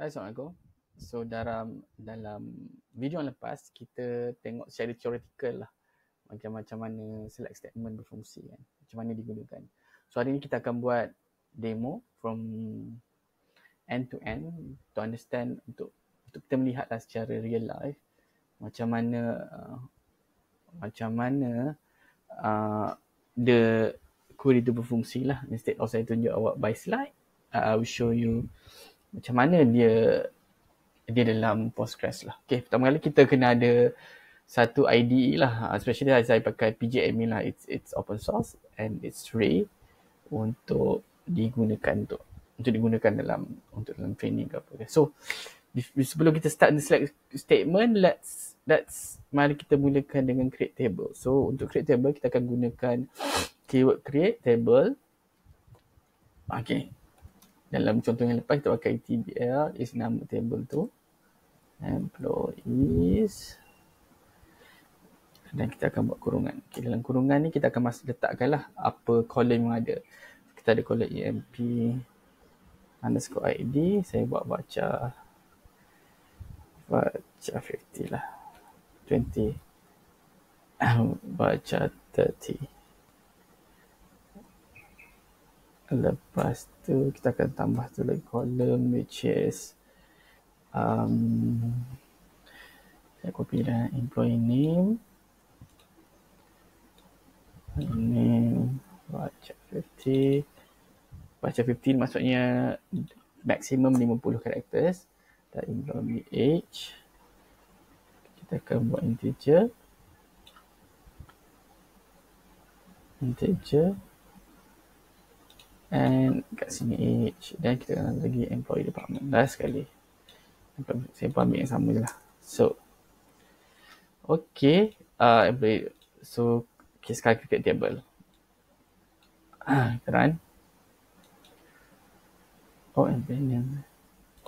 Hai, Assalamualaikum. So dalam video yang lepas kita tengok secara theoretical lah macam mana select statement berfungsi kan. Macam mana digunakan. So hari ni kita akan buat demo from end to end to understand untuk kita melihatlah secara real life macam mana the query tu berfungsi lah. Instead of saya tunjuk awak by slide, I will show you macam mana dia dalam Postgres lah. Okay, pertama kali kita kena ada satu IDE lah. Especially saya pakai PGAdmin lah. It's open source and it's free untuk digunakan dalam training ke apa. Okay. So sebelum kita start the select statement, mari kita mulakan dengan create table. So untuk create table kita akan gunakan keyword create table. Okay. Dalam contoh yang lepas kita pakai TBL is nama table tu, employees, dan kita akan buat kurungan. Okay, dalam kurungan ni kita akan letakkanlah apa kolom yang ada. Kita ada kolom emp underscore id, saya buat baca 50 lah, 20 baca 30. Lepas tu kita akan tambah tu lagi kolom which is saya copy dah employee name baca 50 maksudnya maksimum 50 characters, dan employee age kita akan buat integer and kat sini age, dan kita akan lagi employee department. Last sekali saya ambil yang sama je lah. So okay, employee. So okay, sekarang create table. Run. Oh, employee.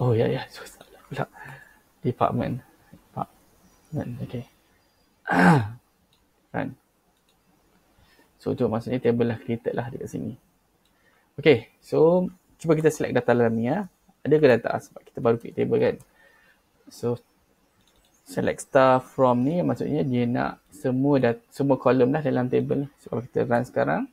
Oh ya, so salah pula. Department. Okay. Run. So tu maksudnya table lah created lah dekat sini. Okay, so cuba kita select data dalam ni ya. Ada ke data? Sebab kita baru create table kan. So select star from ni maksudnya dia nak semua kolom lah dalam table ni. So kalau kita run sekarang,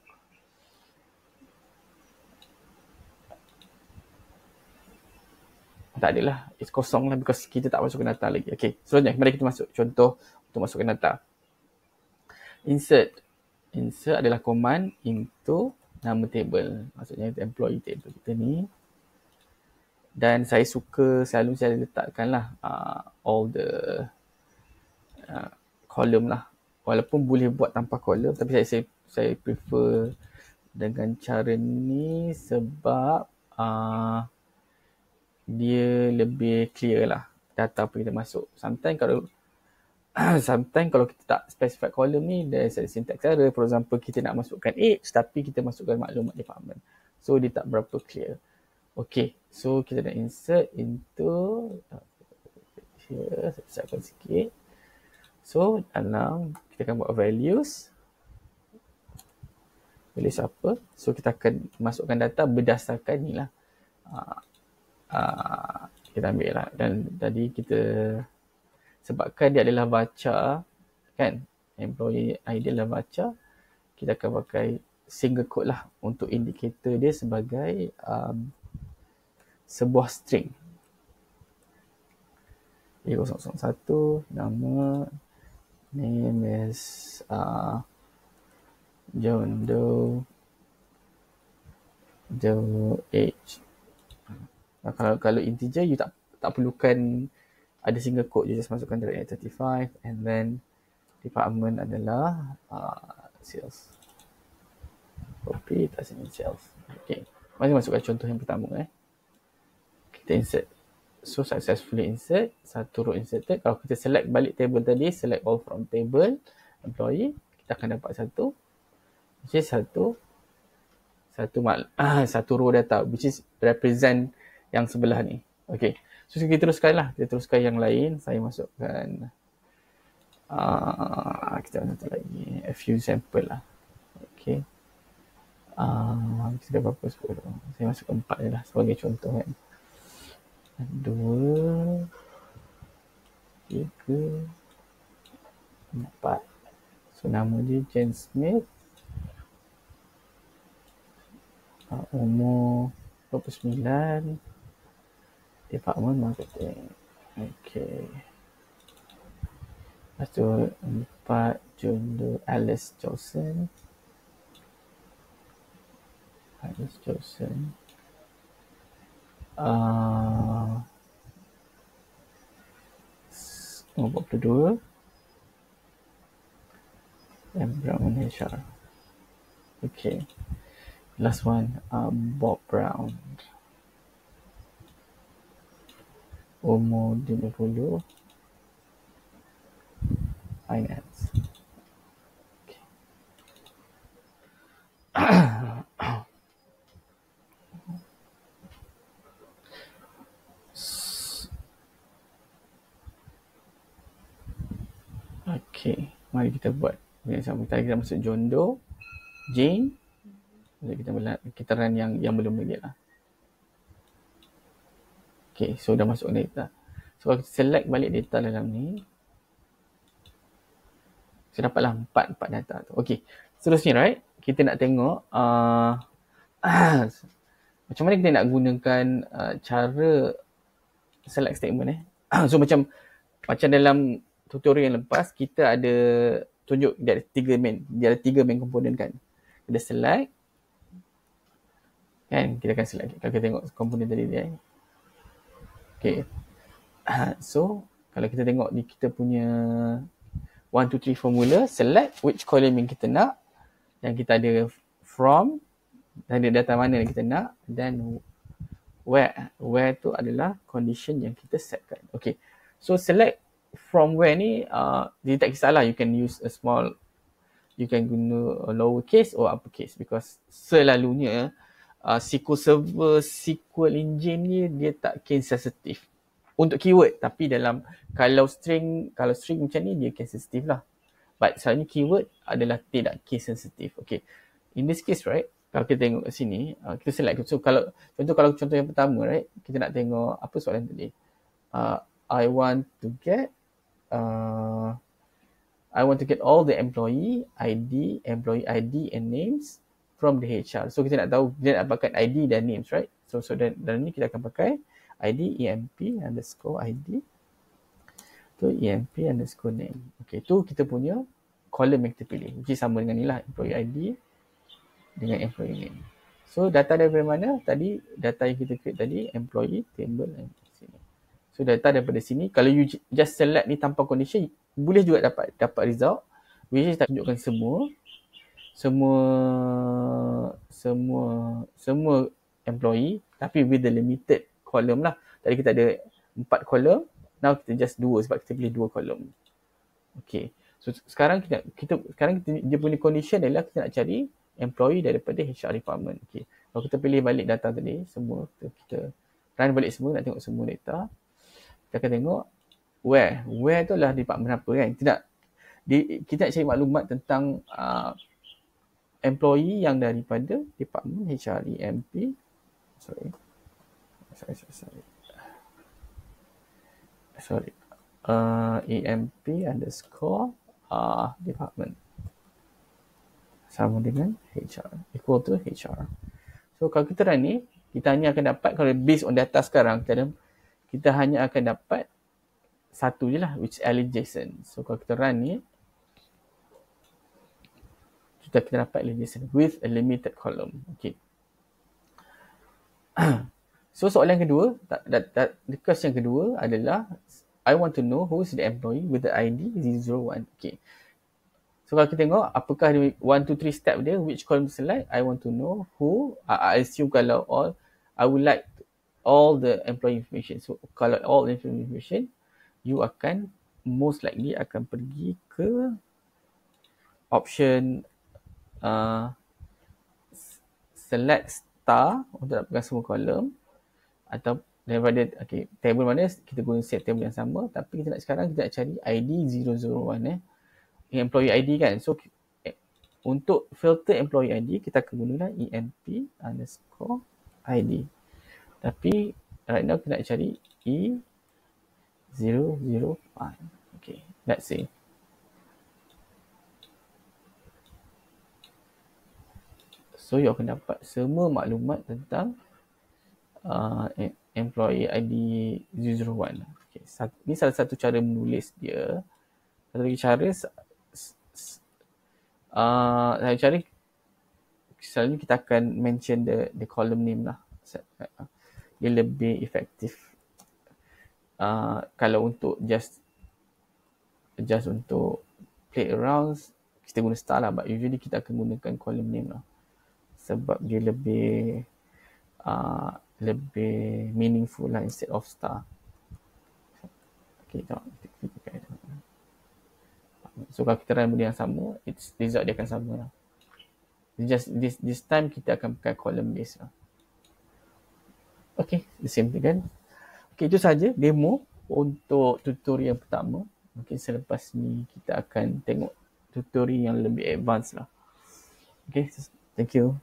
tak adalah, it's kosong lah because kita tak masukkan data lagi. Okay, selanjutnya mari kita masuk contoh untuk masukkan data. Insert adalah command into nama table, maksudnya employee table kita ni. Dan saya selalu saya letakkanlah all the kolom lah. Walaupun boleh buat tanpa kolom, tapi saya prefer dengan cara ni sebab dia lebih clear lah data apa kita masuk. Sometimes kalau kita tak specify kolom ni, there's a syntax error. For example, kita nak masukkan age tapi kita masukkan maklumat department, so dia tak berapa clear. Okay, so kita dah insert into here, saya besarkan sikit. So dalam kita akan buat values apa, so kita akan masukkan data berdasarkan ni lah. Kita ambil lah, dan tadi kita sebabkan dia adalah baca kan, employee ID adalah baca, kita akan pakai single quote lah untuk indikator dia sebagai sebuah string. 001 nama, name is John Doe, age. Kalau integer you tak perlukan ada single quote, you just masukkan direct 35 and then department adalah sales. Copy, tak sini sales. Okay, mari masukkan contoh yang pertama kita insert. So successfully insert, satu row inserted. Kalau kita select balik table tadi, select all from table employee, kita akan dapat satu row data which is represent yang sebelah ni. Okay, so kita teruskan yang lain. Saya masukkan kita satu lagi, a few sample lah. Okay, kita dah berapa 10, saya masukkan 4 je lah sebagai contoh kan. 2, 3, 4. So nama dia Jen Smith. Umur 29. Department Marketing. Okay. Lepas tu 4, Jondo Alice Johnson. Umur 42. And Brown HR. Okay. Last one, Bob Brown. Umur 50. Finance. Okay. Okay, mari kita buat yang sama. Kita masuk Jondo, Jane. Kita run yang belum lagi lah. Okay, so dah masuk data. So kalau kita select balik data dalam ni, so dapatlah 4 data tu. Okay, seterusnya right, kita nak tengok macam mana kita nak gunakan cara select statement So macam dalam tutorial yang lepas, kita ada tunjuk dia ada tiga main komponen kan. Kita select kan, kita akan select. Kalau kita tengok komponen tadi dia. Okay. So kalau kita tengok di kita punya 1, 2, 3 formula, select which column yang kita nak, dan kita ada from, dan ada data mana yang kita nak, dan where tu adalah condition yang kita setkan. Okay, so select from where ni dia tak kisahlah, you can use a small, you can guna a lower case or upper case, because selalunya SQL Server, SQL Engine ni dia tak case sensitive untuk keyword, tapi kalau string macam ni dia case sensitive lah, but selalunya keyword adalah tidak case sensitive. Okay, in this case right, kalau kita tengok kat sini, kita select. So kalau contoh yang pertama right, kita nak tengok apa soalan tadi. I want to get all the employee ID and names from the HR. So kita nak tahu, dia nak dapatkan ID dan names right. So dalam ni kita akan pakai ID EMP underscore ID tu EMP underscore name. Okay, tu kita punya column yang kita pilih, which is sama dengan ni lah, employee ID dengan employee name. So data daripada mana? Tadi data yang kita create tadi, employee table and sini. So data daripada sini, kalau you just select ni tanpa condition, boleh juga dapat result, which is tak tunjukkan semua employee, tapi with the limited column lah. Tadi kita ada 4 column, now kita just 2 sebab kita pilih 2 column. Okay, so sekarang dia punya condition adalah kita nak cari employee daripada HR department. Okay, kalau kita pilih balik data tadi, semua kita run balik semua, nak tengok semua data, kita akan tengok where tu lah department apa kan. Kita nak cari maklumat tentang employee yang daripada department HR EMP EMP underscore department sama dengan HR, equal to HR. So kalau kita run ni, kita hanya akan dapat, kalau based on data sekarang, kita hanya akan dapat satu je lah, which is Alice Jason. So kalau kita run ni, kita dapat Alice Jason with a limited column. Okay. So soalan kedua, the question kedua adalah, I want to know who is the employee with the ID 001. Okay. So kalau kita tengok, apakah 1, 2, 3 step dia, which column to select, I want to know who, I assume kalau all, I would like all the employee information. So kalau all information, you akan most likely akan pergi ke option select star untuk dapatkan semua kolom, atau daripada table mana kita guna set table yang sama, tapi sekarang kita nak cari ID 001 employee ID kan. So untuk filter employee ID, kita akan gunakan EMP underscore ID. Tapi right now kita nak cari E005. Okay, let's see. So, you akan dapat semua maklumat tentang employee ID 001. Okay, ni salah satu cara menulis dia. Satu lagi cara, selalunya kita akan mention the column name lah. Dia lebih efektif. Kalau untuk just untuk play around, kita guna star lah. But usually kita akan gunakan column name lah. Sebab dia lebih meaningful lah instead of star. Okay, tengok. So kalau kita run benda yang sama, result dia akan sama lah. Just this time kita akan pakai column base lah. Okay, the same thing kan. Okay, itu saja demo untuk tutorial yang pertama. Okay, selepas ni kita akan tengok tutorial yang lebih advance lah. Okay, thank you.